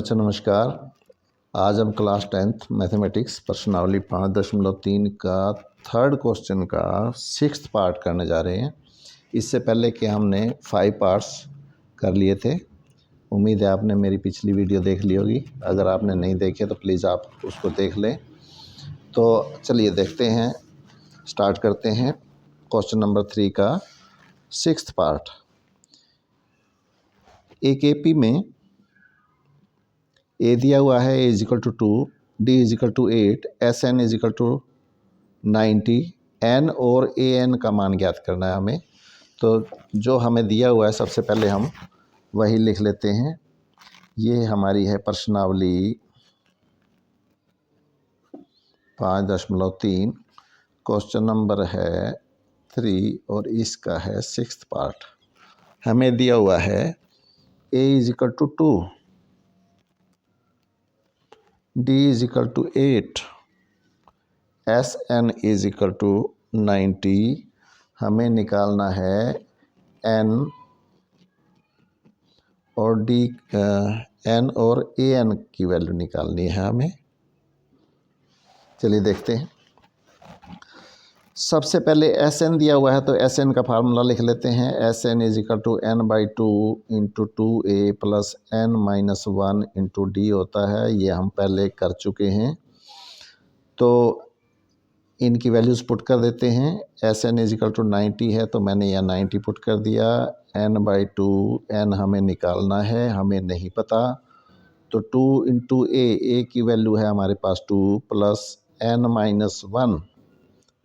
बच्चों नमस्कार। आज हम क्लास 10th मैथमेटिक्स प्रश्नावली 5.3 का थर्ड क्वेश्चन का 6th पार्ट करने जा रहे हैं। इससे पहले कि हमने 5 पार्ट्स कर लिए थे। उम्मीद है आपने मेरी पिछली वीडियो देख ली होगी। अगर आपने नहीं देखे तो प्लीज़ आप उसको देख लें। तो चलिए देखते हैं, स्टार्ट करते हैं क्वेश्चन नंबर 3 का 6th पार्ट। एक एपी में ए दिया हुआ है, a is equal to 2, d is equal to 8, s N is equal to 90, n और ए एन का मान ज्ञात करना है हमें। तो जो हमें दिया हुआ है सबसे पहले हम वही लिख लेते हैं। ये हमारी है प्रश्नावली 5.3, क्वेश्चन नंबर है 3 और इसका है 6th पार्ट। हमें दिया हुआ है a is equal to 2, D is equal to 8, SN is equal to 90। हमें निकालना है N और D, N और AN की वैल्यू निकालनी है हमें। चलिए देखते हैं। सबसे पहले SN दिया हुआ है तो SN का फार्मूला लिख लेते हैं। SN is equal to N/2 into 2A plus N-1 into D होता है। ये हम पहले कर चुके हैं, तो इनकी वैल्यूज़ पुट कर देते हैं। SN इज इक्वल टू 90 है तो मैंने यहाँ 90 पुट कर दिया। N/2, N हमें निकालना है, हमें नहीं पता, तो 2 इंटू A की वैल्यू है हमारे पास 2 प्लस N-1,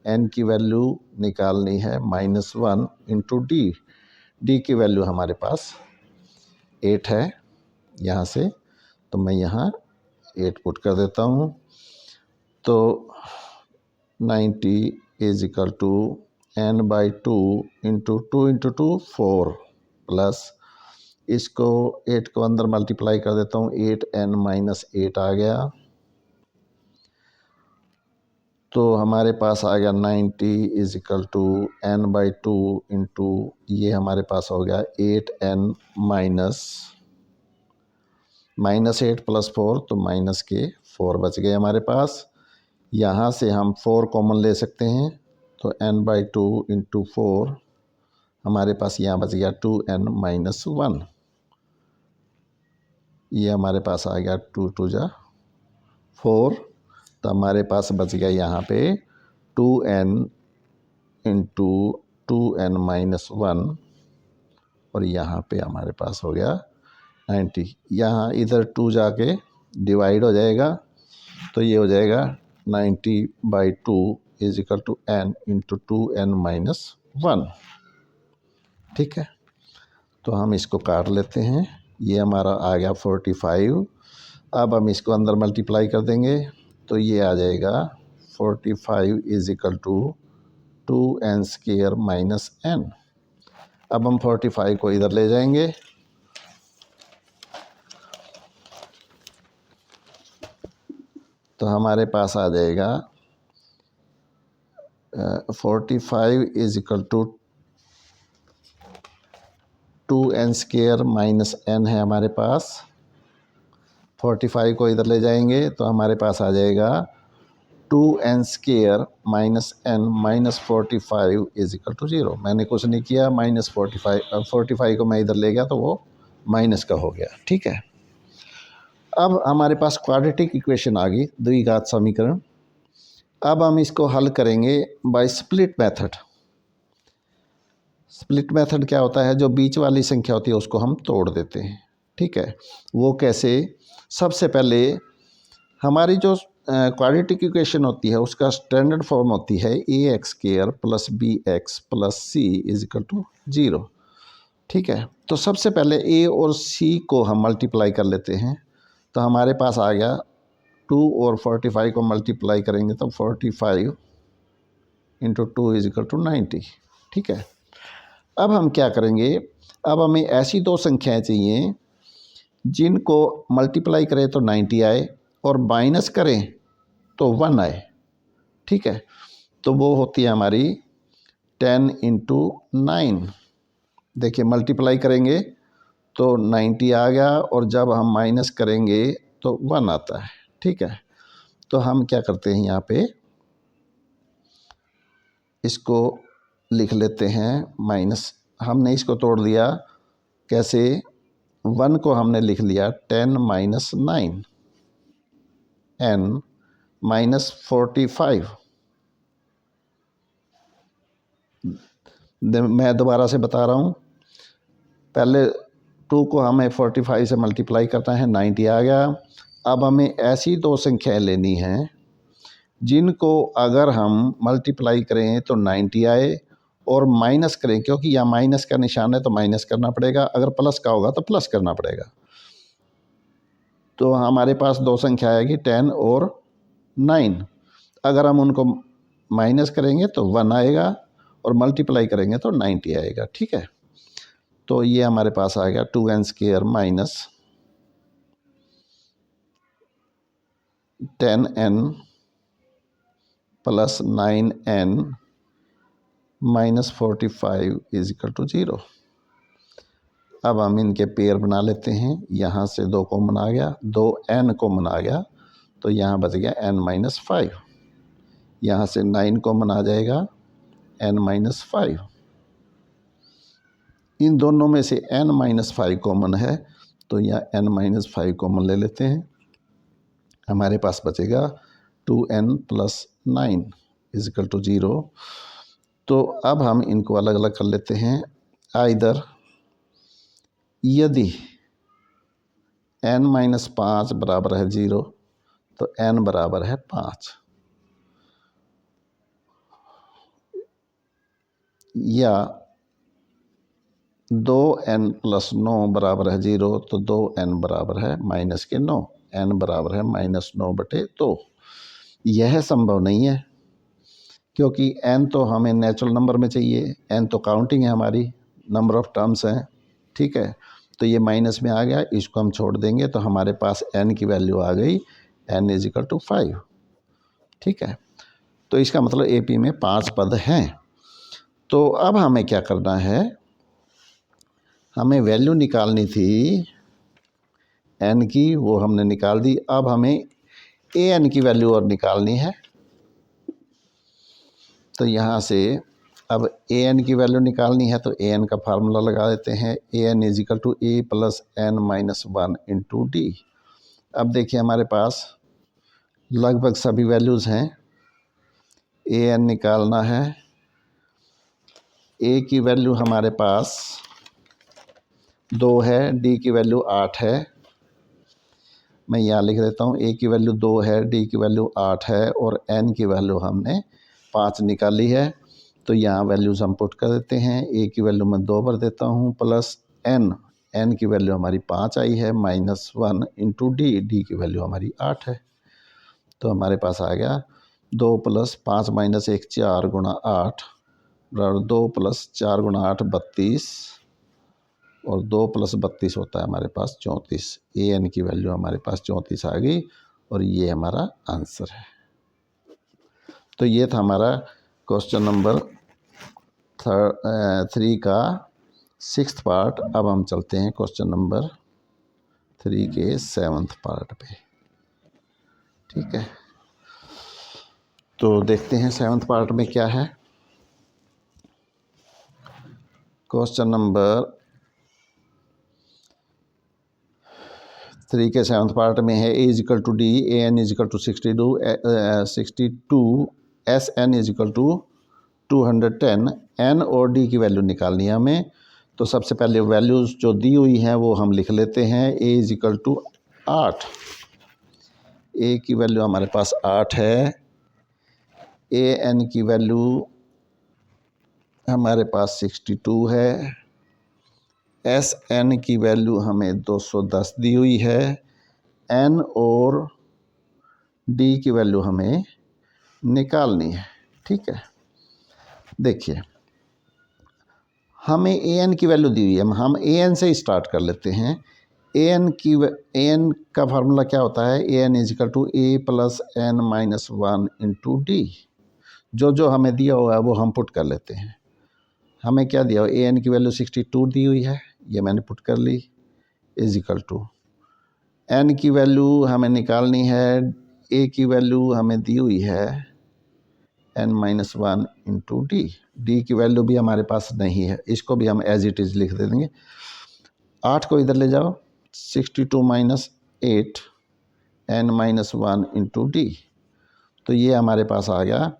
N की वैल्यू निकालनी है -1 इंटू D की वैल्यू हमारे पास 8 है यहाँ से, तो मैं यहाँ 8 पुट कर देता हूँ। तो 90 is equal to N/2 into 2 into 2 4 plus इसको 8 को अंदर मल्टीप्लाई कर देता हूँ, 8N-8 आ गया। तो हमारे पास आ गया 90 is equal to N/2 into ये हमारे पास हो गया 8N -8 प्लस 4, तो माइनस के 4 बच गए हमारे पास। यहाँ से हम 4 कॉमन ले सकते हैं, तो N/2 इंटू 4 हमारे पास यहाँ बच गया 2N-1। ये हमारे पास आ गया 2 2 जा 4, तो हमारे पास बच गया यहाँ पे 2N इंटू 2N-1 और यहाँ पे हमारे पास हो गया 90। यहाँ इधर 2 जाके डिवाइड हो जाएगा, तो ये हो जाएगा 90/2 is equal to N into 2N-1। ठीक है, तो हम इसको काट लेते हैं। ये हमारा आ गया 45। अब हम इसको अंदर मल्टीप्लाई कर देंगे, तो ये आ जाएगा 45 is equal to 2N² minus N। अब हम 45 को इधर ले जाएंगे, तो हमारे पास आ जाएगा 45 is equal to 2N² minus N है हमारे पास। 45 को इधर ले जाएंगे तो हमारे पास आ जाएगा 2N² minus N minus 45 is equal to 0। मैंने कुछ नहीं किया, -45 को मैं इधर ले गया तो वो माइनस का हो गया। ठीक है, अब हमारे पास क्वाड्रेटिक इक्वेशन आ गई, द्विघात समीकरण। अब हम इसको हल करेंगे by split method. Split method क्या होता है? जो बीच वाली संख्या होती है उसको हम तोड़ देते हैं। ठीक है, वो कैसे? सबसे पहले हमारी जो क्वाड्रेटिक इक्वेशन होती है उसका स्टैंडर्ड फॉर्म होती है ax² plus bx plus c is equal to 0। ठीक है, तो सबसे पहले a और c को हम मल्टीप्लाई कर लेते हैं, तो हमारे पास आ गया 2 और 45 को मल्टीप्लाई करेंगे तो 45 इंटू 2 इज इक्वल टू 90। ठीक है, अब हम क्या करेंगे? अब हमें ऐसी दो संख्याएं चाहिए जिनको मल्टीप्लाई करें तो 90 आए और माइनस करें तो 1 आए। ठीक है, तो वो होती है हमारी 10 इंटू 9। देखिए मल्टीप्लाई करेंगे तो 90 आ गया, और जब हम माइनस करेंगे तो 1 आता है। ठीक है, तो हम क्या करते हैं यहाँ पे इसको लिख लेते हैं माइनस। हमने इसको तोड़ दिया कैसे, 1 को हमने लिख लिया 10 माइनस 9 n माइनस 45। मैं दोबारा से बता रहा हूँ, पहले 2 को हमें 45 से मल्टीप्लाई करना है, 90 आ गया। अब हमें ऐसी दो संख्याएं लेनी हैं जिनको अगर हम मल्टीप्लाई करें तो 90 आए, और माइनस करें, क्योंकि यहाँ माइनस का निशान है तो माइनस करना पड़ेगा, अगर प्लस का होगा तो प्लस करना पड़ेगा। तो हमारे पास दो संख्या आएगी 10 और 9। अगर हम उनको माइनस करेंगे तो 1 आएगा, और मल्टीप्लाई करेंगे तो 90 आएगा। ठीक है, तो ये हमारे पास आ गया 2n² minus 10n plus 9n minus 45 is equal to 0। अब हम इनके पेयर बना लेते हैं। यहाँ से 2 कॉमन आ गया, 2n कॉमन आ गया, तो यहाँ बच गया n माइनस 5। यहाँ से 9 कॉमन आ जाएगा, n माइनस 5। इन दोनों में से n माइनस 5 कॉमन है, तो यहाँ n माइनस 5 कॉमन ले लेते हैं। हमारे पास बचेगा 2n plus 9 is equal to 0। तो अब हम इनको अलग अलग कर लेते हैं। आइदर यदि n माइनस 5 बराबर है 0 तो n बराबर है 5, या 2n प्लस 9 बराबर है 0 तो 2n बराबर है माइनस के 9, n बराबर है माइनस 9/2। यह संभव नहीं है, क्योंकि n तो हमें नेचुरल नंबर में चाहिए, n तो काउंटिंग है, हमारी नंबर ऑफ टर्म्स हैं। ठीक है, तो ये माइनस में आ गया, इसको हम छोड़ देंगे तो हमारे पास n की वैल्यू आ गई, n इज इक्वल टू 5। ठीक है, तो इसका मतलब AP में 5 पद हैं। तो अब हमें क्या करना है, हमें वैल्यू निकालनी थी n की, वो हमने निकाल दी। अब हमें an की वैल्यू और निकालनी है। तो यहाँ से अब an की वैल्यू निकालनी है तो an का फार्मूला लगा देते हैं, an is equal to a plus n minus 1 into D. अब देखिए हमारे पास लगभग सभी वैल्यूज़ हैं, an निकालना है। a की वैल्यू हमारे पास 2 है, d की वैल्यू 8 है। मैं यहाँ लिख देता हूँ, a की वैल्यू 2 है, d की वैल्यू 8 है, और n की वैल्यू हमने 5 निकाली है। तो यहाँ वैल्यूज़ हम पुट कर देते हैं। a की वैल्यू मैं 2 भर देता हूँ, प्लस n की वैल्यू हमारी 5 आई है, माइनस 1 इंटू डी की वैल्यू हमारी 8 है। तो हमारे पास आ गया 2 प्लस 5 माइनस 1 4 गुणा 8 बराबर 2 प्लस 4 गुणा 8 32, और 2 प्लस 32 होता है हमारे पास 34। an की वैल्यू हमारे पास 34 आ गई, और ये हमारा आंसर है। तो ये था हमारा क्वेश्चन नंबर 3 का 6th पार्ट। अब हम चलते हैं क्वेश्चन नंबर 3 के 7th पार्ट पे। ठीक है, तो देखते हैं 7th पार्ट में क्या है। क्वेश्चन नंबर 3 के 7th पार्ट में है, a is equal to D, an is equal to 62, sn is equal to 210, n और d की वैल्यू निकालनी है हमें। तो सबसे पहले वैल्यूज़ जो दी हुई हैं वो हम लिख लेते हैं। a is equal to 8, a की वैल्यू हमारे पास 8 है, an की वैल्यू हमारे पास 62 है, sn की वैल्यू हमें 210 दी हुई है, n और d की वैल्यू हमें निकालनी है। ठीक है, देखिए हमें an की वैल्यू दी हुई है, हम an से स्टार्ट कर लेते हैं। an का फार्मूला क्या होता है, an is equal to a plus n minus 1 into D. जो हमें दिया हुआ है वो हम पुट कर लेते हैं। हमें क्या दिया हुआ, an की वैल्यू 62 दी हुई है, ये मैंने पुट कर ली। इज इक्वल टू एन की वैल्यू हमें निकालनी है, ए की वैल्यू हमें दी हुई है n-1 इंटू डी। डी की वैल्यू भी हमारे पास नहीं है, इसको भी हम एज इट इज़ लिख दे देंगे। 8 को इधर ले जाओ, 62 माइनस 8 n-1 इंटू डी, तो ये हमारे पास आ गया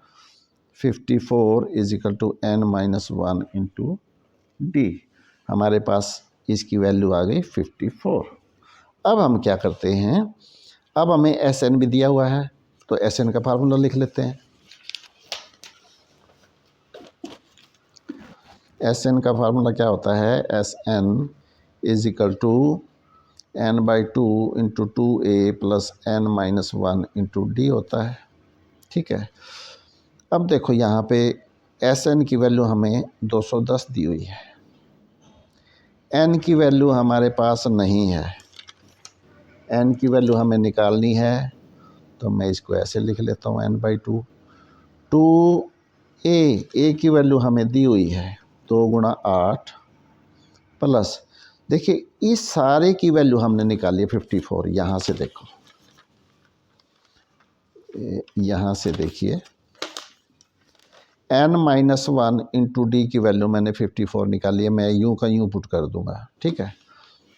54 is equal to n-1 into D. हमारे पास इसकी वैल्यू आ गई 54। अब हम क्या करते हैं, अब हमें एस एन भी दिया हुआ है, तो एस एन का फार्मूला लिख लेते हैं। एस एन का फार्मूला क्या होता है, S N is equal to n/2 into 2a plus n-1 into D होता है। ठीक है, अब देखो यहाँ पे एस एन की वैल्यू हमें 210 दी हुई है, एन की वैल्यू हमारे पास नहीं है, एन की वैल्यू हमें निकालनी है, तो मैं इसको ऐसे लिख लेता हूँ n/2। 2a की वैल्यू हमें दी हुई है 2 गुणा 8 प्लस, देखिए इस सारे की वैल्यू हमने निकाली है 54। यहाँ से देखो, यहाँ से देखिए n-1 इंटू डी की वैल्यू मैंने 54 निकाली है, मैं यूँ का यूँ पुट कर दूंगा। ठीक है,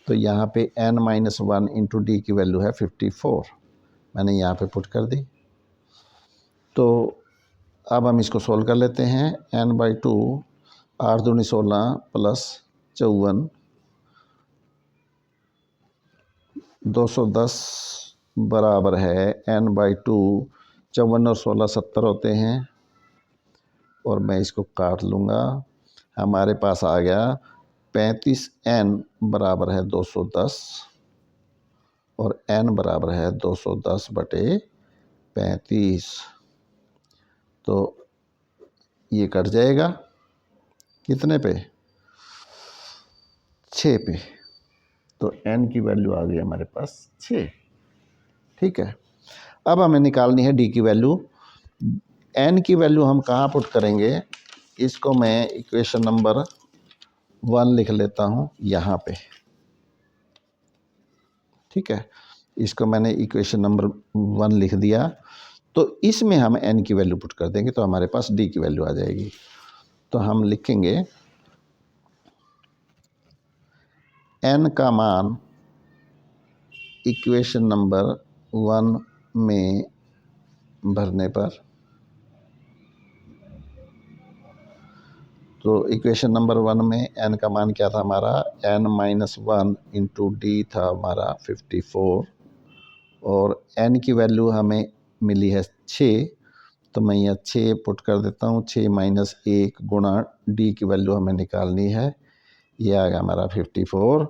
तो यहाँ पे n-1 इंटू डी की वैल्यू है 54, मैंने यहाँ पे पुट कर दी। तो अब हम इसको सोल्व कर लेते हैं। n/2 8 दूनी 16 प्लस 54 210 बराबर है n/2 54 और 16 70 होते हैं, और मैं इसको काट लूँगा। हमारे पास आ गया 35n बराबर है 210 और n बराबर है 210/35, तो ये कट जाएगा कितने पे, 6 पे, तो n की वैल्यू आ गई हमारे पास 6। ठीक है, अब हमें निकालनी है d की वैल्यू। n की वैल्यू हम कहाँ पुट करेंगे, इसको मैं इक्वेशन नंबर 1 लिख लेता हूँ यहाँ पे। ठीक है, इसको मैंने इक्वेशन नंबर 1 लिख दिया, तो इसमें हम n की वैल्यू पुट कर देंगे, तो हमारे पास d की वैल्यू आ जाएगी। तो हम लिखेंगे n का मान इक्वेशन नंबर 1 में भरने पर, तो इक्वेशन नंबर 1 में n का मान क्या था हमारा, n-1 इंटू डी था हमारा 54, और n की वैल्यू हमें मिली है 6, तो मैं यहाँ 6 पुट कर देता हूँ। 6 माइनस 1 गुणा d की वैल्यू हमें निकालनी है, ये आ गया हमारा 54,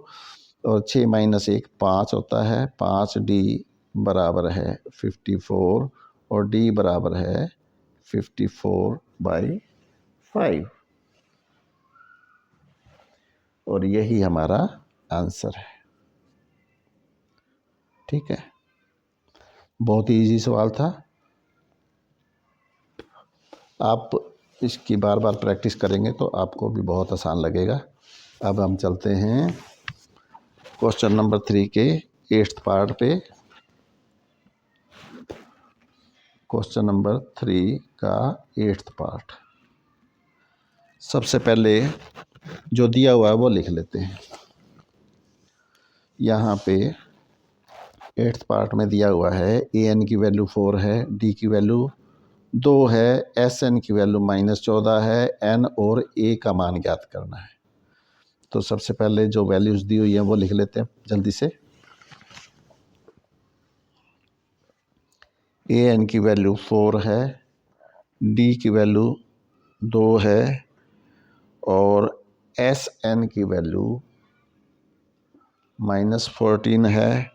और 6 माइनस 1 5 होता है, 5d बराबर है 54, और d बराबर है 54/5, और यही हमारा आंसर है। ठीक है, बहुत ही इजी सवाल था, आप इसकी बार बार प्रैक्टिस करेंगे तो आपको भी बहुत आसान लगेगा। अब हम चलते हैं क्वेश्चन नंबर 3 के 8th पार्ट पे। क्वेश्चन नंबर 3 का 8th पार्ट, सबसे पहले जो दिया हुआ है वो लिख लेते हैं। यहाँ पे 8th पार्ट में दिया हुआ है an की वैल्यू 4 है, d की वैल्यू 2 है, sn की वैल्यू -14 है, n और a का मान ज्ञात करना है। तो सबसे पहले जो वैल्यूज़ दी हुई हैं वो लिख लेते हैं जल्दी से। an की वैल्यू 4 है, d की वैल्यू 2 है, और sn की वैल्यू -14 है।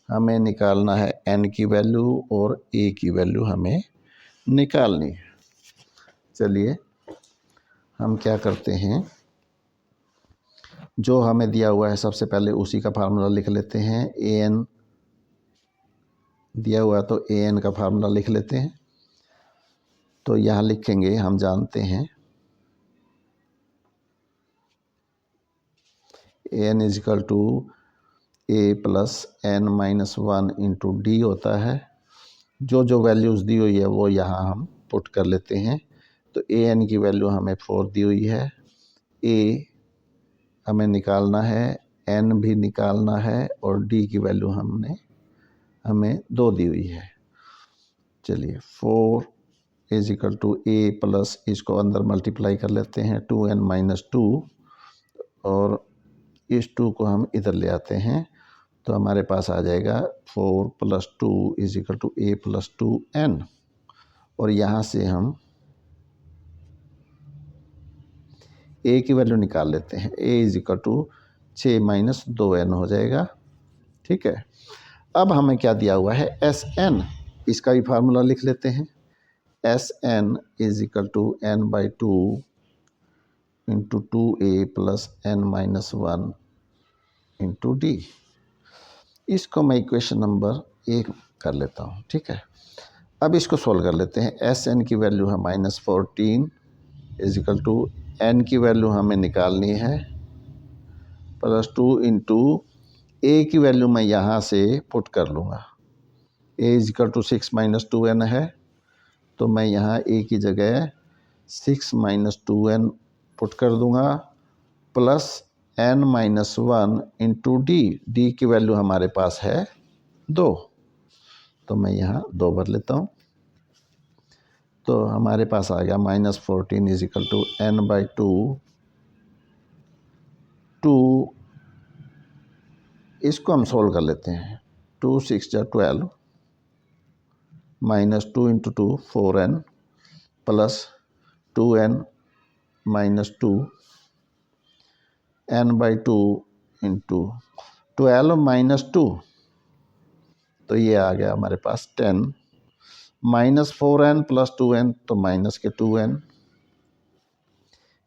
हमें निकालना है n की वैल्यू और a की वैल्यू हमें निकालनी है। चलिए हम क्या करते हैं, जो हमें दिया हुआ है सबसे पहले उसी का फार्मूला लिख लेते हैं। an दिया हुआ है तो an का फार्मूला लिख लेते हैं। तो यहाँ लिखेंगे, हम जानते हैं an is equal to A plus N minus one into D होता है। जो जो वैल्यूज़ दी हुई है वो यहाँ हम पुट कर लेते हैं। तो ए एन की वैल्यू हमें 4 दी हुई है, ए हमें निकालना है, एन भी निकालना है और डी की वैल्यू हमें 2 दी हुई है। चलिए 4 is equal to A plus, इसको अंदर मल्टीप्लाई कर लेते हैं 2n माइनस 2 और इस 2 को हम इधर ले आते हैं तो हमारे पास आ जाएगा 4 plus 2 is equal to A plus 2n। और यहाँ से हम ए की वैल्यू निकाल लेते हैं, a is equal to 6 minus 2n हो जाएगा। ठीक है, अब हमें क्या दिया हुआ है, एस एन, इसका भी फार्मूला लिख लेते हैं। S N is equal to N by 2 into 2a plus N minus 1 into D. इसको मैं इक्वेशन नंबर 1 कर लेता हूँ। ठीक है, अब इसको सोल्व कर लेते हैं। एस एन की वैल्यू है -14 इज इक्वल टू एन की वैल्यू हमें निकालनी है +2 इंटू ए की वैल्यू मैं यहाँ से पुट कर लूँगा। A is equal to 6 minus 2n है, तो मैं यहाँ ए की जगह 6 माइनस 2n पुट कर दूँगा plus n minus 1 into D. D की वैल्यू हमारे पास है 2, तो मैं यहाँ 2 भर लेता हूँ। तो हमारे पास आ गया -14 is equal to n by 2 इसको हम सोल्व कर लेते हैं। 2 6 जा 12 minus 2 into 2 4n plus 2n minus 2 n by 2 into 12 minus 2, तो ये आ गया हमारे पास 10 माइनस 4n प्लस 2n, तो माइनस के 2n।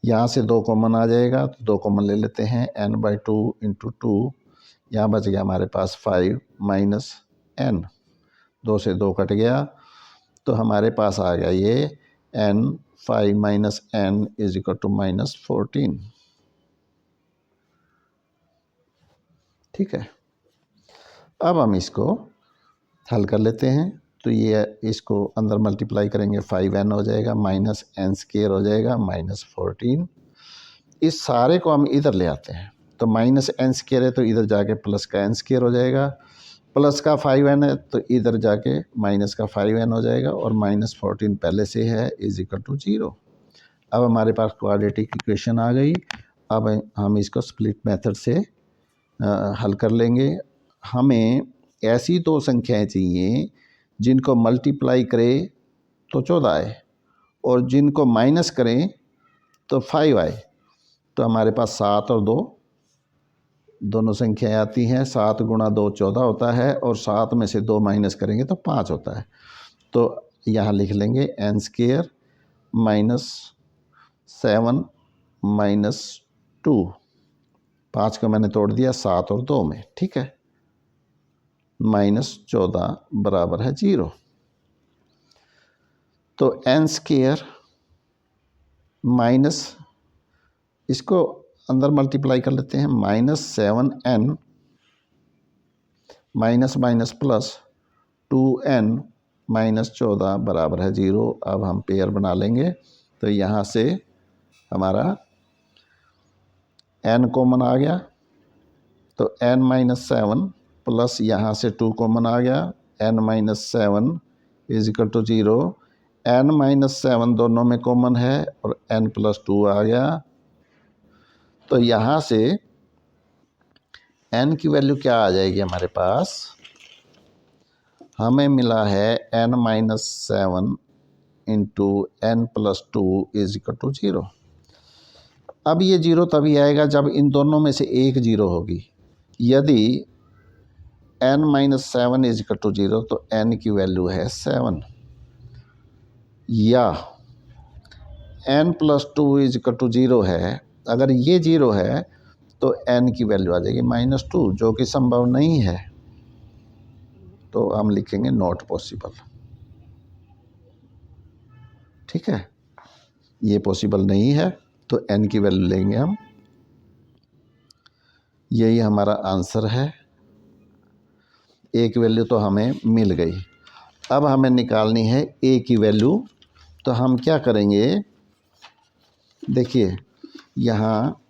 यहाँ से 2 कॉमन आ जाएगा तो 2 कॉमन ले लेते हैं, n बाई 2 इंटू 2, यहाँ बच गया हमारे पास 5 माइनस n, 2 से 2 कट गया तो हमारे पास आ गया ये n 5 minus n is equal to -14। ठीक है, अब हम इसको हल कर लेते हैं। तो ये इसको अंदर मल्टीप्लाई करेंगे 5n हो जाएगा माइनस n स्क्वायर हो जाएगा -14। इस सारे को हम इधर ले आते हैं तो माइनस n स्क्वायर है तो इधर जाके प्लस का n स्क्वायर हो जाएगा, प्लस का 5n है तो इधर जाके माइनस का 5n हो जाएगा और -14 पहले से है इज इक्वल टू 0। अब हमारे पास क्वाड्रेटिक इक्वेशन आ गई। अब हम इसको स्प्लिट मेथड से हल कर लेंगे। हमें ऐसी 2 संख्याएं चाहिए जिनको मल्टीप्लाई करें तो 14 आए और जिनको माइनस करें तो 5 आए। तो हमारे पास 7 और 2 दोनों संख्याएं आती हैं। 7 गुणा 2 14 होता है और 7 में से 2 माइनस करेंगे तो 5 होता है। तो यहाँ लिख लेंगे n स्क्वायर माइनस 7 माइनस 2, 5 को मैंने तोड़ दिया 7 और 2 में। ठीक है, -14 बराबर है 0। तो n स्क्वायर माइनस, इसको अंदर मल्टीप्लाई कर लेते हैं, -7n minus minus plus 2n minus 14 बराबर है 0। अब हम पेयर बना लेंगे तो यहाँ से हमारा n कॉमन आ गया तो n माइनस 7 प्लस यहाँ से 2 कॉमन आ गया, n minus 7 is equal to 0। n minus 7 दोनों में कॉमन है और n प्लस 2 आ गया। तो यहाँ से n की वैल्यू क्या आ जाएगी हमारे पास, हमें मिला है n minus 7 into n plus 2 is equal to 0। अब ये 0 तभी आएगा जब इन दोनों में से एक 0 होगी। यदि n minus 7 is equal to 0 तो n की वैल्यू है 7, या n plus 2 is equal to 0 है, अगर ये 0 है तो n की वैल्यू आ जाएगी -2, जो कि संभव नहीं है। तो हम लिखेंगे नॉट पॉसिबल। ठीक है, ये पॉसिबल नहीं है तो n की वैल्यू लेंगे हम। यही हमारा आंसर है। ए की वैल्यू तो हमें मिल गई। अब हमें निकालनी है ए की वैल्यू। तो हम क्या करेंगे, देखिए यहाँ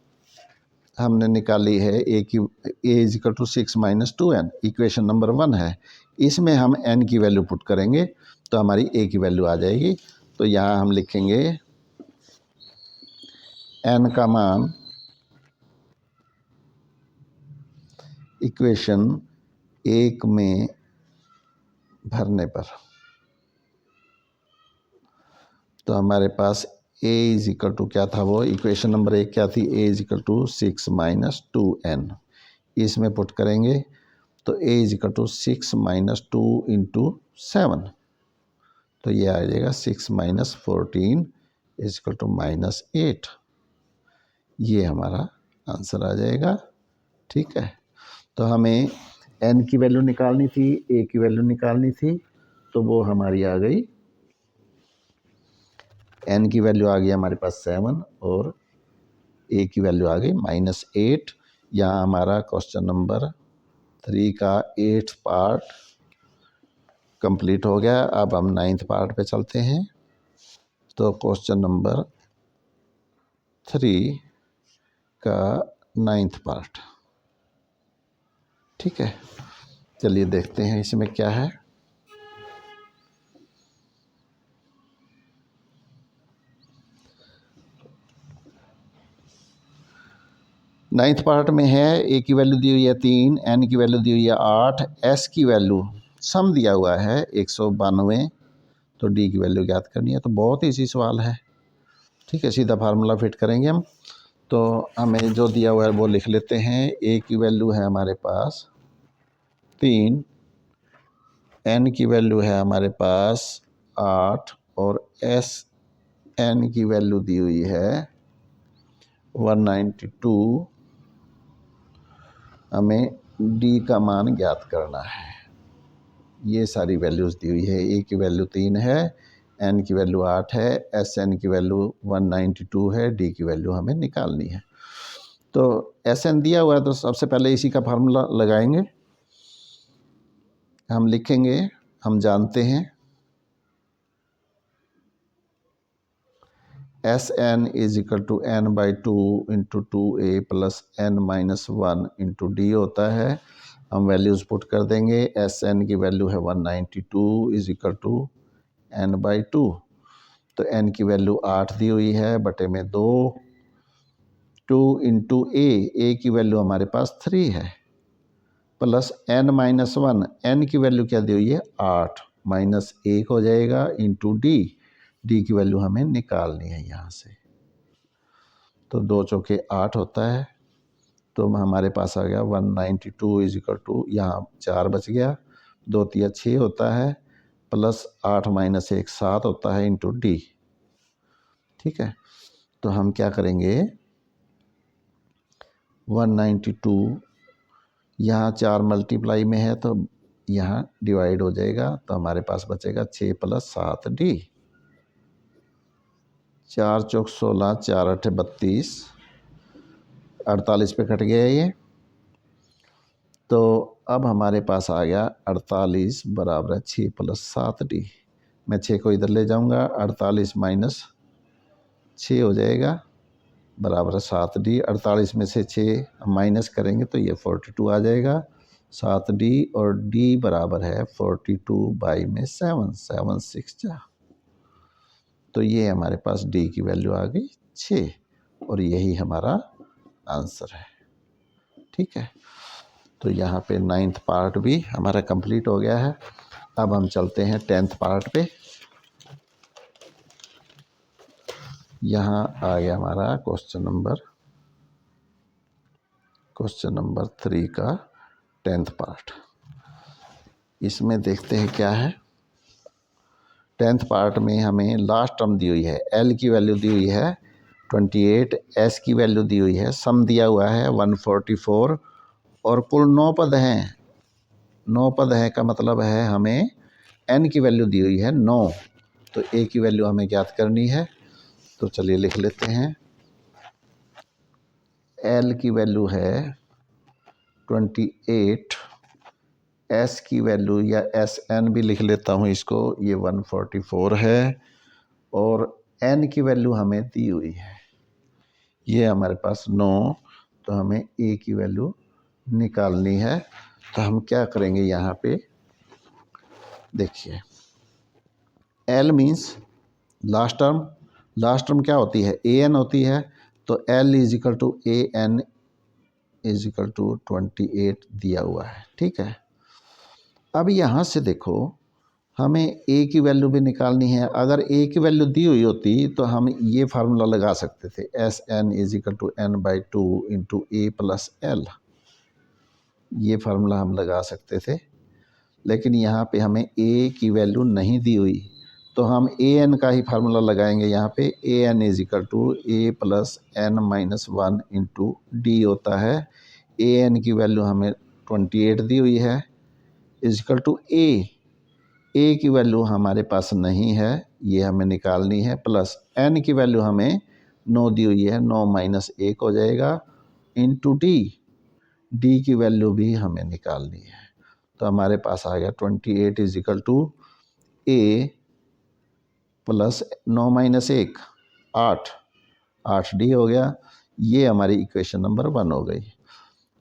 हमने निकाली है ए की, a is equal to 6 - 2n, equation number 1 है। इसमें हम n की वैल्यू पुट करेंगे तो हमारी ए की वैल्यू आ जाएगी। तो यहाँ हम लिखेंगे n का मान इक्वेशन 1 में भरने पर, तो हमारे पास a इज इक्वल टू क्या था, वो इक्वेशन नंबर 1 क्या थी, a is equal to 6 - 2n। इसमें पुट करेंगे तो a is equal to 6 - 2 into 7, तो ये आ जाएगा 6 - 14 इज इक्वल टू -8। ये हमारा आंसर आ जाएगा। ठीक है, तो हमें n की वैल्यू निकालनी थी, a की वैल्यू निकालनी थी, तो वो हमारी आ गई। n की वैल्यू आ गई हमारे पास 7 और a की वैल्यू आ गई -8। यहाँ हमारा क्वेश्चन नंबर 3 का 8th पार्ट कंप्लीट हो गया। अब हम 9th पार्ट पे चलते हैं। तो क्वेश्चन नंबर 3 का 9th पार्ट, ठीक है, चलिए देखते हैं इसमें क्या है। नाइन्थ पार्ट में है ए की वैल्यू दी हुई है 3, एन की वैल्यू दी हुई है 8, एस की वैल्यू सम दिया हुआ है 192, तो डी की वैल्यू ज्ञात करनी है। तो बहुत ही इजी सवाल है। ठीक है, सीधा फार्मूला फिट करेंगे हम। तो हमें जो दिया हुआ है वो लिख लेते हैं। ए की वैल्यू है हमारे पास 3, एन की वैल्यू है हमारे पास 8 और एस एन की वैल्यू दी हुई है 192। हमें डी का मान ज्ञात करना है। ये सारी वैल्यूज़ दी हुई है। ए की वैल्यू 3 है, एन की वैल्यू 8 है, एस एन की वैल्यू 192 है, डी की वैल्यू हमें निकालनी है। तो एस एन दिया हुआ है तो सबसे पहले इसी का फार्मूला लगाएंगे। हम लिखेंगे, हम जानते हैं S N is equal to N by 2 into 2a plus n minus 1 into D होता है। हम वैल्यूज़ पुट कर देंगे। एस एन की वैल्यू है 192 is equal to n by 2, तो n की वैल्यू 8 दी हुई है, बटे में 2, 2 इंटू ए की वैल्यू हमारे पास 3 है, प्लस n माइनस 1, n की वैल्यू क्या दी हुई है 8, माइनस 1 हो जाएगा इंटू डी, डी की वैल्यू हमें निकालनी है यहाँ से। तो 2 चौके 8 होता है, तो हमारे पास आ गया 192 इज इक्वल टू, यहाँ 4 बच गया, 2 तिया 6 होता है, प्लस 8 माइनस 1 7 होता है इंटू डी। ठीक है, तो हम क्या करेंगे, 192 यहाँ 4 मल्टीप्लाई में है तो यहाँ डिवाइड हो जाएगा, तो हमारे पास बचेगा 6 प्लस 7 डी। 4 चौक 16, 4 8 32, 48 पे कट गया ये। तो अब हमारे पास आ गया 48 बराबर है 6 प्लस 7 डी। मैं 6 को इधर ले जाऊंगा, 48 माइनस 6 हो जाएगा बराबर है 7 डी। 48 में से 6 माइनस करेंगे तो ये 42 आ जाएगा, 7 डी, और डी बराबर है 42 बाई में 7, 7 6 जा, तो ये हमारे पास डी की वैल्यू आ गई 6, और यही हमारा आंसर है। ठीक है, तो यहाँ पे 9th पार्ट भी हमारा कंप्लीट हो गया है। अब हम चलते हैं 10th पार्ट पे। यहाँ आ गया हमारा क्वेश्चन नंबर 3 का 10th पार्ट। इसमें देखते हैं क्या है। 10th पार्ट में हमें लास्ट टर्म दी हुई है, एल की वैल्यू दी हुई है 28, एस की वैल्यू दी हुई है, सम दिया हुआ है 144, और कुल 9 पद हैं। 9 पद है का मतलब है हमें n की वैल्यू दी हुई है 9, तो a की वैल्यू हमें ज्ञात करनी है। तो चलिए लिख लेते हैं, l की वैल्यू है 28, एस की वैल्यू या एस एन भी लिख लेता हूँ इसको, ये 144 है और एन की वैल्यू हमें दी हुई है, ये हमारे पास 9, तो हमें ए की वैल्यू निकालनी है। तो हम क्या करेंगे यहाँ पे, देखिए एल मीन्स लास्ट टर्म क्या होती है, ए एन होती है, तो L is equal to A N is equal to 28 दिया हुआ है, ठीक है। अब यहाँ से देखो हमें ए की वैल्यू भी निकालनी है। अगर ए की वैल्यू दी हुई होती तो हम ये फार्मूला लगा सकते थे, S N is equal to N by 2 into A plus L, ये फार्मूला हम लगा सकते थे। लेकिन यहाँ पे हमें ए की वैल्यू नहीं दी हुई, तो हम ए एन का ही फार्मूला लगाएंगे। यहाँ पे a N is equal to A plus N minus 1 into D होता है। ए एन की वैल्यू हमें 28 दी हुई है, इज इक्वल टू ए की वैल्यू हमारे पास नहीं है, ये हमें निकालनी है, प्लस एन की वैल्यू हमें 9 दी हुई है, 9 माइनस 1 हो जाएगा, इंटू डी की वैल्यू भी हमें निकालनी है। तो हमारे पास आ गया 28 is equal to A plus 9 minus 1 8 D हो गया। ये हमारी इक्वेशन नंबर 1 हो गई।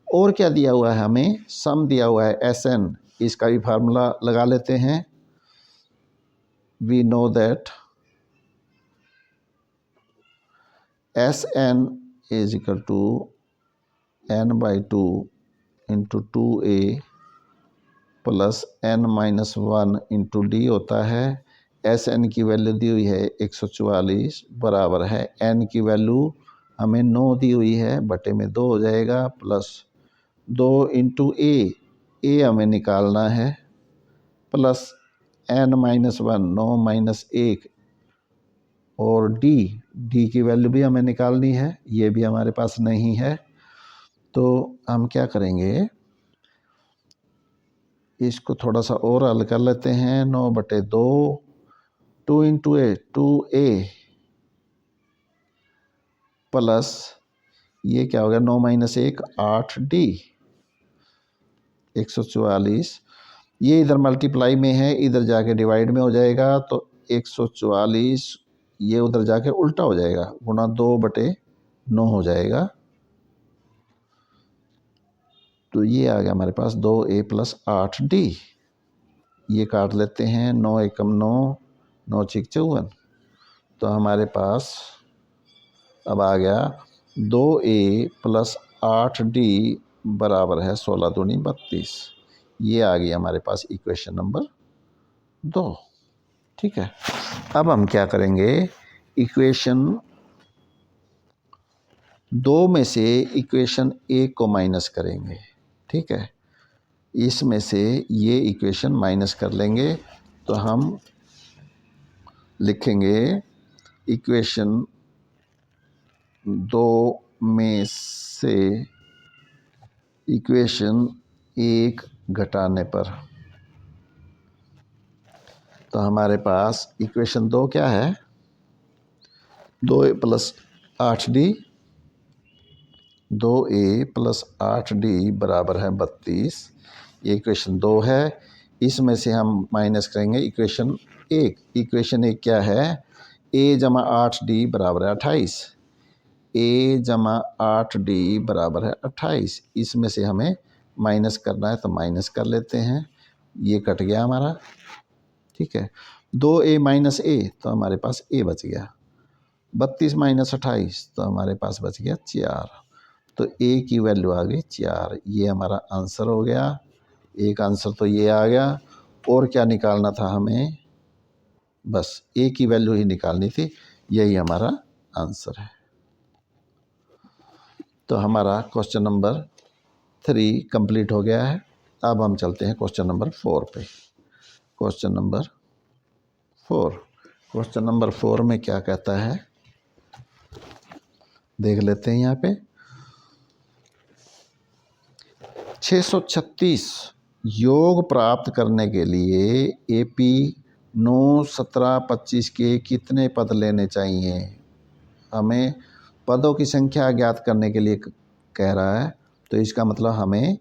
और क्या दिया हुआ है हमें, सम दिया हुआ है एस एन, इसका भी फार्मूला लगा लेते हैं। We know that S N is equal to N by 2 into 2a plus N minus 1 into D होता है। एस एन की वैल्यू दी हुई है 144 बराबर है, एन की वैल्यू हमें 9 दी हुई है, बटे में 2 हो जाएगा, प्लस 2 इंटू ए हमें निकालना है, प्लस एन माइनस 1 9 माइनस 1 और डी की वैल्यू भी हमें निकालनी है, ये भी हमारे पास नहीं है। तो हम क्या करेंगे, इसको थोड़ा सा और हल कर लेते हैं। 9 बटे 2 2 इंटू ए 2a प्लस ये क्या हो गया 9 माइनस 1 8d 144, ये इधर मल्टीप्लाई में है, इधर जाके डिवाइड में हो जाएगा, तो 144 ये उधर जाके उल्टा हो जाएगा, गुणा 2 बटे 9 हो जाएगा। तो ये आ गया हमारे पास 2a प्लस 8d, ये काट लेते हैं, 9 एकम 9 9 छिक 54, तो हमारे पास अब आ गया 2a प्लस 8d बराबर है 16 दूनी 32, ये आ गई हमारे पास इक्वेशन नंबर 2, ठीक है। अब हम क्या करेंगे, इक्वेशन 2 में से इक्वेशन 1 को माइनस करेंगे, ठीक है। इसमें से ये इक्वेशन माइनस कर लेंगे, तो हम लिखेंगे इक्वेशन 2 में से इक्वेशन 1 घटाने पर, तो हमारे पास इक्वेशन 2 क्या है, 2a plus 8d 2a plus 8d बराबर है 32, ये इक्वेशन 2 है। इसमें से हम माइनस करेंगे इक्वेशन 1, इक्वेशन 1 क्या है, a जमा 8d बराबर है 28, a जमा 8d बराबर है 28, इसमें से हमें माइनस करना है, तो माइनस कर लेते हैं, ये कट गया हमारा, ठीक है। 2a माइनस a, तो हमारे पास a बच गया, 32 माइनस 28, तो हमारे पास बच गया 4, तो a की वैल्यू आ गई 4, ये हमारा आंसर हो गया। एक आंसर तो ये आ गया, और क्या निकालना था हमें, बस a की वैल्यू ही निकालनी थी, यही हमारा आंसर है। तो हमारा क्वेश्चन नंबर 3 कंप्लीट हो गया है। अब हम चलते हैं क्वेश्चन नंबर 4 पे। क्वेश्चन नंबर 4 में क्या कहता है, देख लेते हैं। यहाँ पे 636 योग प्राप्त करने के लिए AP 9, 17, 25 के कितने पद लेने चाहिए। हमें पदों की संख्या ज्ञात करने के लिए कह रहा है, तो इसका मतलब हमें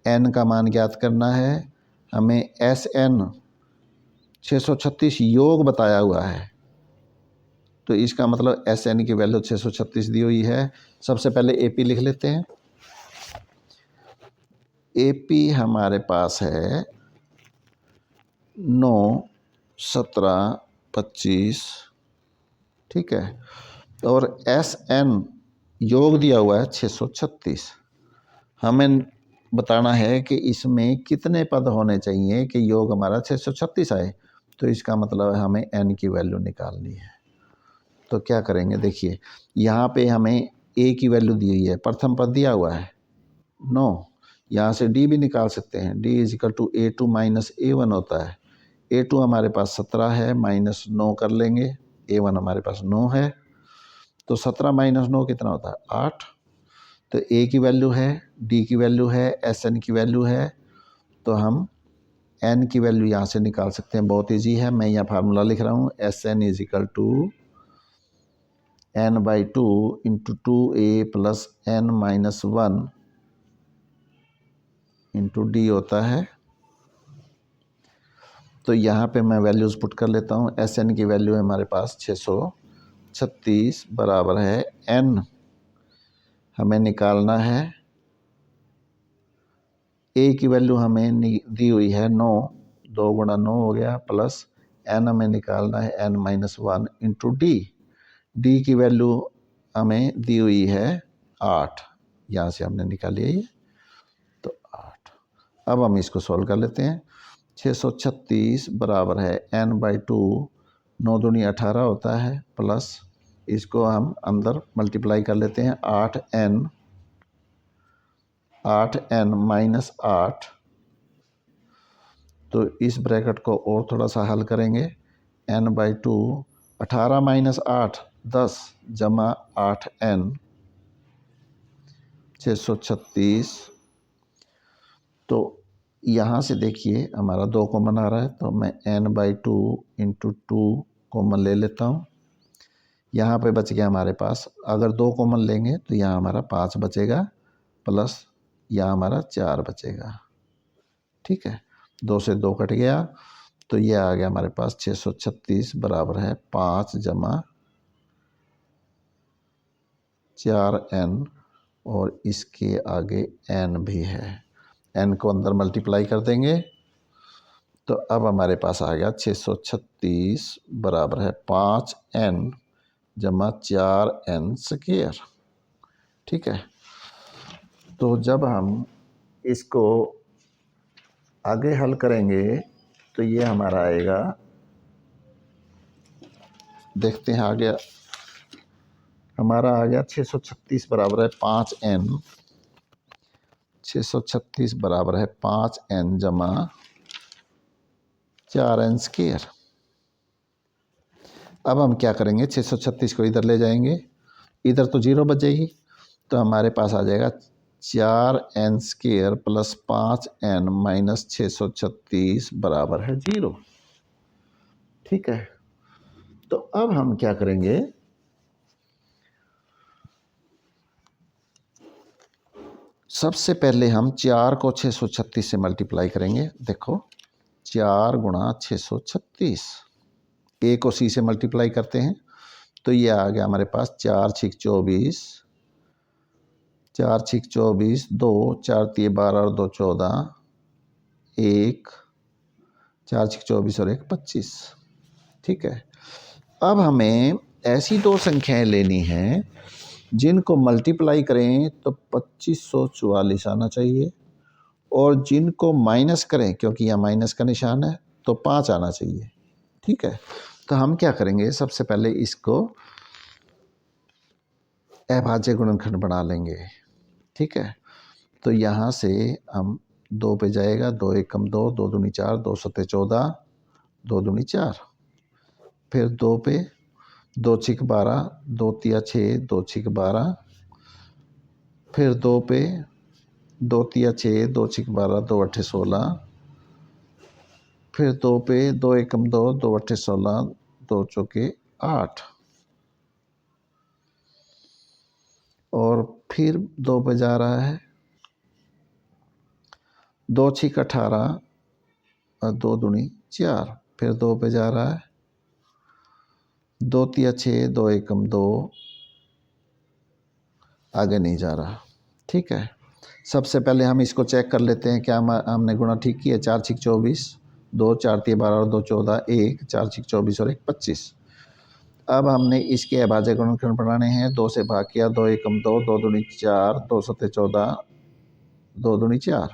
n का मान ज्ञात करना है, हमें SN 636 योग बताया हुआ है, तो इसका मतलब SN की वैल्यू 636 दी हुई है। सबसे पहले AP लिख लेते हैं। AP हमारे पास है 9, 17, 25, ठीक है। और SN योग दिया हुआ है 636। हमें बताना है कि इसमें कितने पद होने चाहिए कि योग हमारा 636 आए, तो इसका मतलब हमें n की वैल्यू निकालनी है। तो क्या करेंगे, देखिए यहाँ पे हमें a की वैल्यू दी हुई है, प्रथम पद दिया हुआ है 9, यहाँ से d भी निकाल सकते हैं। d is equal to A2 minus A1 होता है। A2 हमारे पास 17 है, माइनस 9 कर लेंगे, A1 हमारे पास 9 है, तो 17 माइनस 9 कितना होता है 8। तो A की वैल्यू है, D की वैल्यू है, SN की वैल्यू है, तो हम N की वैल्यू यहाँ से निकाल सकते हैं। बहुत ईजी है, मैं यहाँ फार्मूला लिख रहा हूँ, SN is equal to N/2 into 2A plus N minus 1 into D होता है। तो यहाँ पे मैं वैल्यूज़ पुट कर लेता हूँ। SN की वैल्यू है हमारे पास 636 बराबर है N हमें निकालना है। A की वैल्यू हमें दी हुई है 9, 2 गुणा 9 हो गया, प्लस N हमें निकालना है N minus 1 into D। D की वैल्यू हमें दी हुई है 8, यहाँ से हमने निकाली है ये, तो 8। अब हम इसको सॉल्व कर लेते हैं। 636 बराबर है N/2, 9 दूनी 18 होता है, प्लस इसको हम अंदर मल्टीप्लाई कर लेते हैं, 8n माइनस 8। तो इस ब्रैकेट को और थोड़ा सा हल करेंगे, N/2 18 माइनस 8 10 जमा 8n 636। तो यहाँ से देखिए हमारा 2 कॉमन आ रहा है, तो मैं N/2 इंटू 2 कॉमन ले लेता हूँ। यहाँ पे बच गया हमारे पास, अगर 2 कॉमन लेंगे तो यहाँ हमारा 5 बचेगा, प्लस यहाँ हमारा 4 बचेगा, ठीक है। 2 से 2 कट गया, तो ये आ गया हमारे पास 636 बराबर है 5 जमा 4n, और इसके आगे n भी है, n को अंदर मल्टीप्लाई कर देंगे, तो अब हमारे पास आ गया 636 बराबर है 5n जमा 4n स्क्वायर, ठीक है। तो जब हम इसको आगे हल करेंगे तो ये हमारा आएगा, देखते हैं आ गया, हमारा आ गया 636 बराबर है 5n, 636 बराबर है 5n जमा 4n स्क्वायर। अब हम क्या करेंगे, 636 को इधर ले जाएंगे, इधर तो 0 बच जाएगी, तो हमारे पास आ जाएगा 4n square plus 5n minus 636 बराबर है 0, ठीक है। तो अब हम क्या करेंगे, सबसे पहले हम 4 को 636 से मल्टीप्लाई करेंगे। देखो 4 गुणा 636, a को c से मल्टीप्लाई करते हैं, तो ये आ गया हमारे पास 4 6 24, 4 6 24, 2 4 3 12 और 2 14, 1 4 6 24 और 1 25, ठीक है। अब हमें ऐसी दो संख्याएं लेनी हैं जिनको मल्टीप्लाई करें तो 2544 आना चाहिए, और जिनको माइनस करें, क्योंकि यहाँ माइनस का निशान है, तो 5 आना चाहिए, ठीक है। तो हम क्या करेंगे, सबसे पहले इसको अभाज्य गुणनखंड बना लेंगे, ठीक है। तो यहाँ से हम 2 पे जाएगा, 2 एकम 2, 2 दूनी 4, 2 सत्ते 14, 2 दूनी 4, फिर 2 पे 2 छिक 12, 2 तिया 6, 2 छिक 12, फिर 2 पे 2 तिया 6, 2 छिक 12, 2 अट्ठे 16, फिर 2 पे 2 एकम 2, 2 अट्ठे 16, 2 चौके 8, और फिर 2 पे जा रहा है, 2 छिक 18, और 2 दूनी 4, फिर 2 पे जा रहा है, 2 तिया 6, 2 एकम 2, आगे नहीं जा रहा। ठीक है, सबसे पहले हम इसको चेक कर लेते हैं क्या हमने गुणा ठीक किया। 4 6 24, 2 4 3 12 और 2 14, 1 4 6 24 और 1 25। अब हमने इसके अभाज्य गुणनखंड बनाने हैं। 2 से भाग किया, 2 एकम 2, 2 दूनी 4, 2 सत्ते 14, 2 दूनी 4,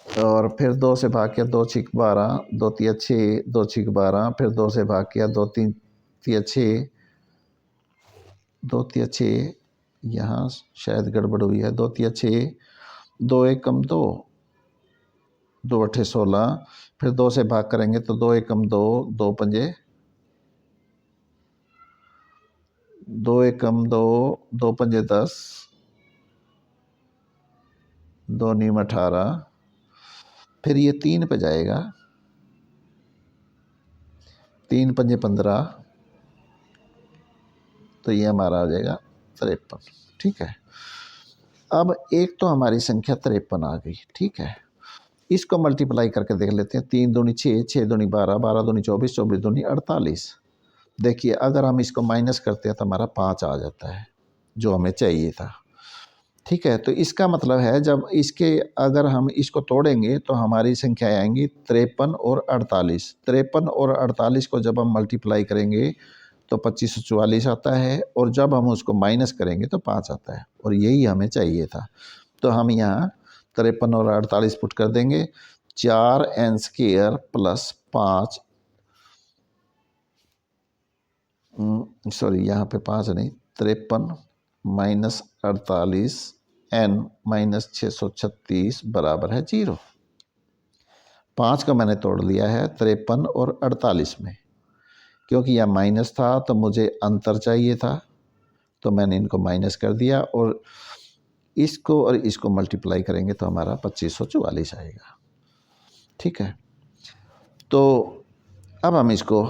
और फिर 2 से भाग किया, 2 छिक 12, 2 तिया 6, 2 छिक 12, फिर 2 से भाग किया, 2 3 तिया 6, 2 तिया 6, यहाँ शायद गड़बड़ हुई है, 2 तिया 6, 2 एकम 2, 2 अठे 16, फिर 2 से भाग करेंगे तो 2 एकम 2, 2 पंजे 2 एकम 2, 2 पंजे 10, 2 नीम 18, फिर ये 3 पे जाएगा, 3 पंजे 15, तो ये हमारा आ जाएगा 53। ठीक है, अब एक तो हमारी संख्या 53 आ गई। ठीक है, इसको मल्टीप्लाई करके देख लेते हैं। 3 दूनी 6, 6 दूनी 12, 12 दूनी 24, 24 दूनी 48। देखिए अगर हम इसको माइनस करते हैं तो हमारा 5 आ जाता है, जो हमें चाहिए था। ठीक है, तो इसका मतलब है जब इसके अगर हम इसको तोड़ेंगे तो हमारी संख्याएं आएंगी 53 और 48। 53 और 48 को जब हम मल्टीप्लाई करेंगे तो 2544 आता है, और जब हम उसको माइनस करेंगे तो 5 आता है, और यही हमें चाहिए था। तो हम यहाँ 53 और 48 पुट कर देंगे। 4n² प्लस 5, सॉरी यहाँ पे 5 नहीं, 53 माइनस 48 n माइनस 636 बराबर है 0। 5 का मैंने तोड़ लिया है 53 और 48 में, क्योंकि यह माइनस था तो मुझे अंतर चाहिए था, तो मैंने इनको माइनस कर दिया, और इसको मल्टीप्लाई करेंगे तो हमारा 2544 आएगा। ठीक है, तो अब हम इसको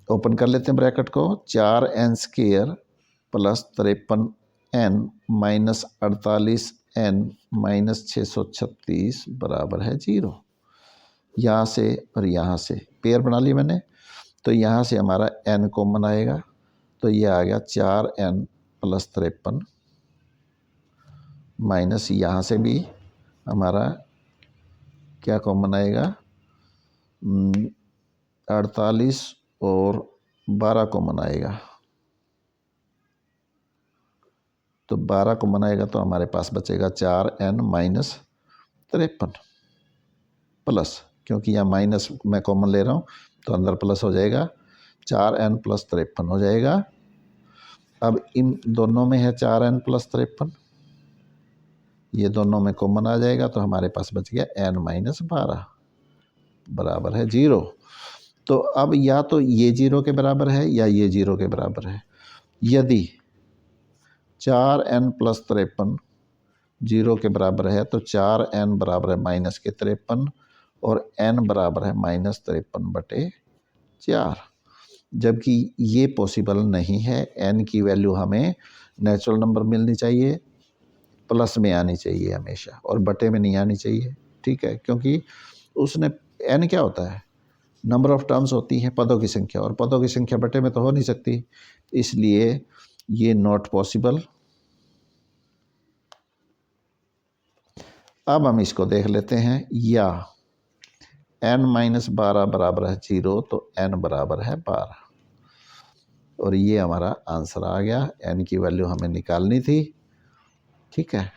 ओपन कर लेते हैं ब्रैकेट को। 4n² plus 53n minus 48n minus 636 बराबर है 0। यहाँ से और यहाँ से पेयर बना ली मैंने, तो यहाँ से हमारा n कॉमन आएगा, तो ये आ गया 4n प्लस 53 माइनस यहाँ से भी हमारा क्या कॉमन आएगा, 48 और 12 कॉमन आएगा, तो 12 कॉमन आएगा तो हमारे पास बचेगा 4n माइनस 53 प्लस, क्योंकि यहाँ माइनस मैं कॉमन ले रहा हूँ तो अंदर प्लस हो जाएगा, 4n प्लस 53 हो जाएगा। अब इन दोनों में है 4n प्लस 53, ये दोनों में कॉमन आ जाएगा तो हमारे पास बच गया n माइनस 12 बराबर है 0। तो अब या तो ये 0 के बराबर है या ये 0 के बराबर है। यदि 4n प्लस 53 0 के बराबर है तो 4n बराबर है माइनस के 53 और n बराबर है माइनस 53/4, जबकि ये पॉसिबल नहीं है। n की वैल्यू हमें नेचुरल नंबर मिलनी चाहिए, प्लस में आनी चाहिए हमेशा, और बटे में नहीं आनी चाहिए। ठीक है, क्योंकि उसने n क्या होता है, नंबर ऑफ टर्म्स होती हैं, पदों की संख्या, और पदों की संख्या बटे में तो हो नहीं सकती, इसलिए ये नॉट पॉसिबल। अब हम इसको देख लेते हैं, या n माइनस 12 बराबर है 0 तो n बराबर है 12, और ये हमारा आंसर आ गया। n की वैल्यू हमें निकालनी थी। ठीक है,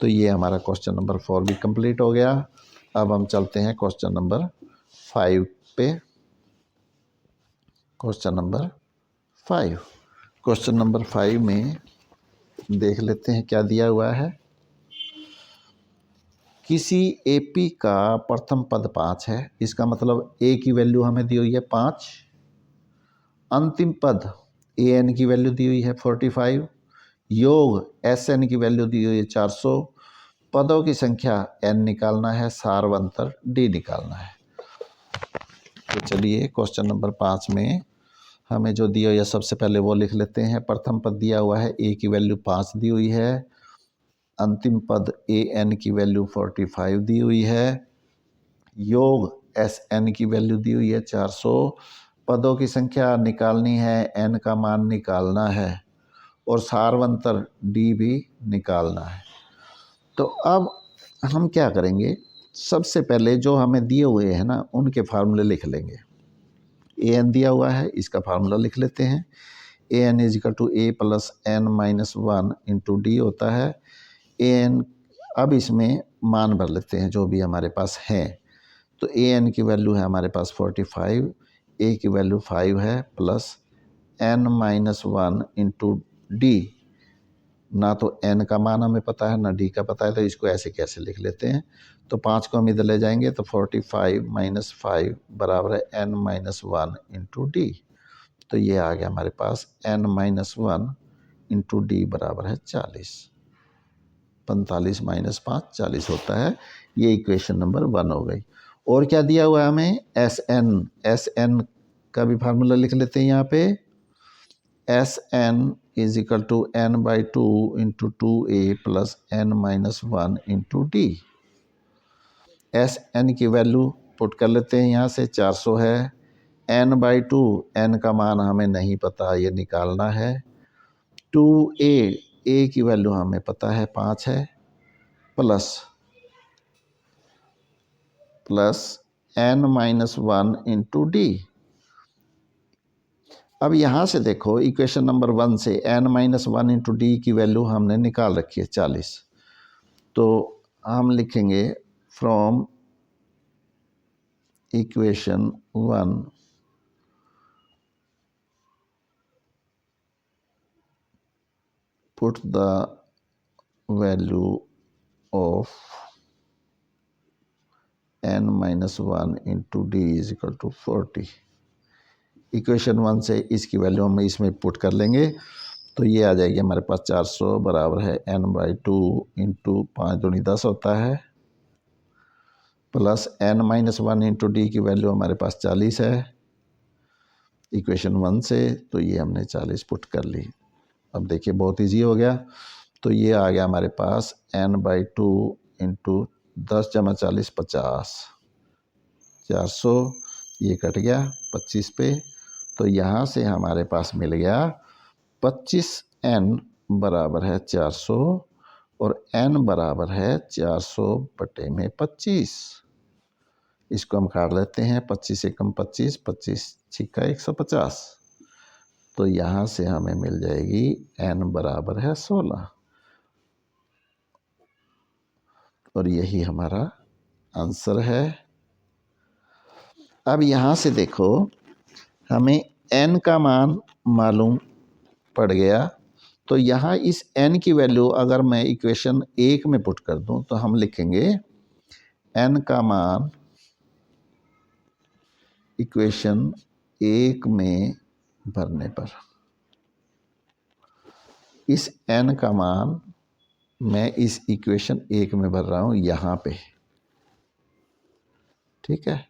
तो ये हमारा क्वेश्चन नंबर 4 भी कंप्लीट हो गया। अब हम चलते हैं क्वेश्चन नंबर 5 पे। क्वेश्चन नंबर 5, क्वेश्चन नंबर 5 में देख लेते हैं क्या दिया हुआ है। किसी एपी का प्रथम पद 5 है, इसका मतलब ए की वैल्यू हमें दी हुई है 5, अंतिम पद ए एन की वैल्यू दी हुई है 45, योग एस एन की वैल्यू दी हुई है 400, पदों की संख्या n निकालना है, सारवंतर d निकालना है। तो चलिए क्वेश्चन नंबर 5 में हमें जो दिया हुआ है सबसे पहले वो लिख लेते हैं। प्रथम पद दिया हुआ है, ए की वैल्यू 5 दी हुई है, अंतिम पद ए एन की वैल्यू 45 दी हुई है, योग एस एन की वैल्यू दी हुई है 400, पदों की संख्या निकालनी है, एन का मान निकालना है और सारवंतर डी भी निकालना है। तो अब हम क्या करेंगे, सबसे पहले जो हमें दिए हुए हैं ना उनके फार्मूले लिख लेंगे। ए एन दिया हुआ है, इसका फार्मूला लिख लेते हैं। A N is equal to A plus N minus 1 into D होता है। ए एन, अब इसमें मान भर लेते हैं जो भी हमारे पास हैं। तो ए एन की वैल्यू है हमारे पास 45, ए की वैल्यू 5 है, plus N minus 1 into D. ना तो एन का मान हमें पता है ना डी का पता है, तो इसको ऐसे कैसे लिख लेते हैं। तो 5 को हम इधर ले जाएंगे तो 45 माइनस 5 बराबर है एन माइनस 1 इंटू डी। तो ये आ गया हमारे पास एन माइनस 1 इंटू डी बराबर है 40। 45 माइनस 5 40 होता है। ये इक्वेशन नंबर 1 हो गई। और क्या दिया हुआ है हमें, एस एन। एस एन का भी फार्मूला लिख लेते हैं यहाँ पे। S N is equal to N by 2 into 2a plus N minus 1 into D. S N की वैल्यू पुट कर लेते हैं, यहाँ से 400 है, एन बाई 2, एन का मान हमें नहीं पता, ये निकालना है। 2a, ए की वैल्यू हमें पता है 5 है, plus N minus 1 into D. अब यहाँ से देखो इक्वेशन नंबर 1 से n माइनस 1 इंटू डी की वैल्यू हमने निकाल रखी है 40। तो हम लिखेंगे from equation 1 put the value of n minus 1 into D is equal to 40। Equation 1 से इसकी वैल्यू हम इसमें पुट कर लेंगे तो ये आ जाएगी हमारे पास 400 बराबर है n बाई 2 इंटू 5 दूनी 10 होता है, plus n minus 1 into D की वैल्यू हमारे पास 40 है इक्वेशन 1 से। तो ये हमने 40 पुट कर ली। अब देखिए बहुत इजी हो गया। तो ये आ गया हमारे पास n बाई 2 इंटू 10 जमा 40 50, 400, ये कट गया 25 पे। तो यहाँ से हमारे पास मिल गया 25n बराबर है 400 और n बराबर है 400 बटे में 25। इसको हम काट लेते हैं, 25 एकम 25, 25 छिक्का 150। तो यहाँ से हमें मिल जाएगी n बराबर है 16 और यही हमारा आंसर है। अब यहाँ से देखो हमें n का मान मालूम पड़ गया। तो यहाँ इस n की वैल्यू अगर मैं इक्वेशन 1 में पुट कर दूं तो हम लिखेंगे n का मान इक्वेशन 1 में भरने पर, इस n का मान मैं इस इक्वेशन 1 में भर रहा हूं यहाँ पे, ठीक है।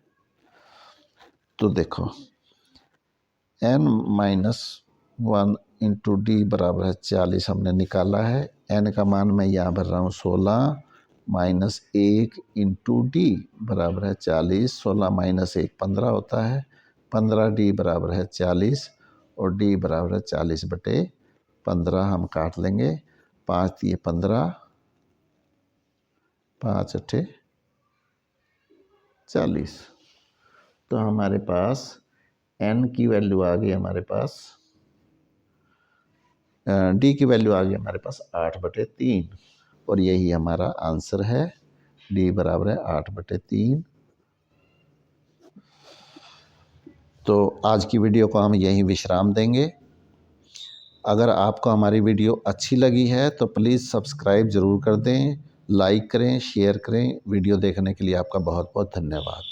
तो देखो n माइनस 1 इंटू डी बराबर है 40 हमने निकाला है। n का मान मैं यहाँ भर रहा हूँ 16 माइनस 1 इंटू डी बराबर है 40, 16 माइनस 1 15 होता है, 15 डी बराबर है 40 और डी बराबर है 40 बटे 15। हम काट लेंगे, 5 ये 15, 5 अट्ठे 40। तो हमारे पास n की वैल्यू आ गई हमारे पास, डी की वैल्यू आ गई हमारे पास 8 बटे 3 और यही हमारा आंसर है। डी बराबर है 8 बटे 3। तो आज की वीडियो को हम यहीं विश्राम देंगे। अगर आपको हमारी वीडियो अच्छी लगी है तो प्लीज़ सब्सक्राइब ज़रूर कर दें, लाइक करें, शेयर करें। वीडियो देखने के लिए आपका बहुत बहुत धन्यवाद।